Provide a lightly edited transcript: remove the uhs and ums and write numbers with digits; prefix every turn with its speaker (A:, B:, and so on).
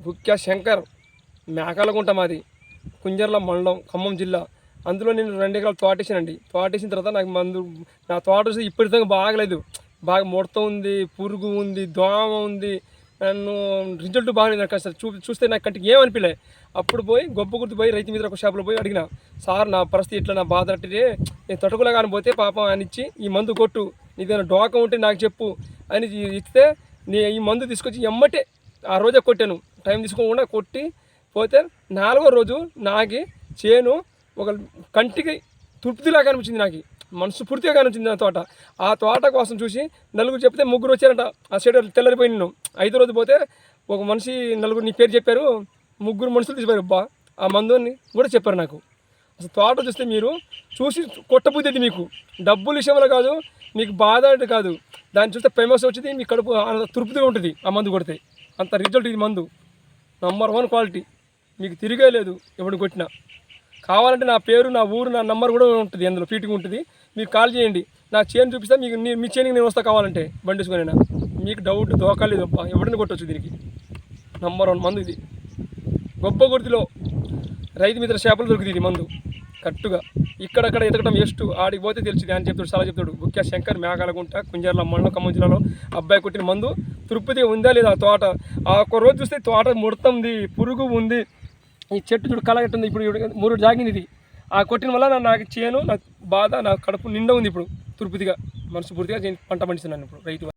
A: బుక్యా శంకర్ మేకాలగుంట మాది, కుంజర్ల మండలం, ఖమ్మం జిల్లా. అందులో నేను 2 ఎకరాలు తోటేసానండి. తోటేసిన తర్వాత నాకు మందు నా తోట చూసి ఇప్పటిదాకా బాగలేదు. బాగా ముడత ఉంది, పురుగు ఉంది, దోమ ఉంది. నన్ను రిజల్ట్ బాగలేదు. నాకు అసలు చూస్తే నాకు కంటికి ఏమనిపించలే. అప్పుడు పోయి గొప్ప గుర్తు పోయి రైతు మిత్ర ఒక షాప్లో పోయి అడిగిన, సార్ నా పరిస్థితి ఇట్లా, నా బాధ అంటే నేను తట్టుకోలే కానీ పోతే పాపం ఆయన ఇచ్చి ఈ మందు కొట్టు, నీదైనా డోకా ఉంటే నాకు చెప్పు అని ఇస్తే ఈ మందు తీసుకొచ్చి ఎమ్మటే ఆ రోజే కొట్టాను. టైం తీసుకోకుండా కొట్టి పోతే 4వ రోజు నాకు చేను ఒక కంటికి తృప్తిలాగా అనిపించింది. నాకు మనసు పూర్తిగా అనిపించింది నా తోట. ఆ తోట కోసం చూసి నలుగురు చెప్తే 3 వచ్చారంట. ఆ సైడ్ తెల్లరిపోయి నేను 5వ రోజు పోతే ఒక మనిషి 4 నీ పేరు చెప్పారు. 3 మనుషులు తీసిపోయారు. అబ్బా ఆ మందుని కూడా చెప్పారు నాకు. అసలు తోట చూస్తే మీరు చూసి కొట్టబుద్ది, మీకు డబ్బుల విషయంలో కాదు, మీకు బాధ అంటే కాదు, దాన్ని చూస్తే ఫేమస్ వచ్చింది, మీ కడుపు తృప్తిగా ఉంటుంది ఆ మందు కొడితే. అంత రిజల్ట్ ఇది మందు, నంబర్ 1 క్వాలిటీ, మీకు తిరిగే లేదు ఎప్పుడు కొట్టినా. కావాలంటే నా పేరు, నా ఊరు, నా నంబర్ కూడా ఉంటుంది, అందులో ఫీటింగ్ ఉంటుంది. మీరు కాల్ చేయండి, నా చేను చూపిస్తే మీకు మీ చేనికి నేను వస్తా కావాలంటే బండిసుకొనైనా. మీకు డౌట్ దోకాలేదు, ఎవరిని కొట్టవచ్చు. దీనికి నంబర్ 1 మందు ఇది. గొప్ప గుర్తిలో రైతు మిత్ర చేపలు దొరుకుతుంది ఇది మందు కట్టుగా. ఇక్కడక్కడ ఎతకడం వేస్ట్, ఆడికి పోతే తెలిసింది అని చెప్తాడు, చాలా చెప్తాడు. బుక్యా శంకర్ మేకాలగుంట, కుంజర్ల మండలం, ఖమ్మం జిల్లాలో. అబ్బాయి కొట్టిన మందు తృప్తిగా ఉందా లేదా తోట. ఆ ఒక్క రోజు చూస్తే తోట ముడతుంది, పురుగు ఉంది, ఈ చెట్టు చూడు కలగట్టుంది. ఇప్పుడు 3 జాగింది ఇది. ఆ కొట్టిన వల్ల నాకు చేను, నాకు బాధ, నా కడుపు నిండా ఉంది ఇప్పుడు తృప్తిగా, మనసు పూర్తిగా పంట పండిస్తున్నాను ఇప్పుడు రైతు.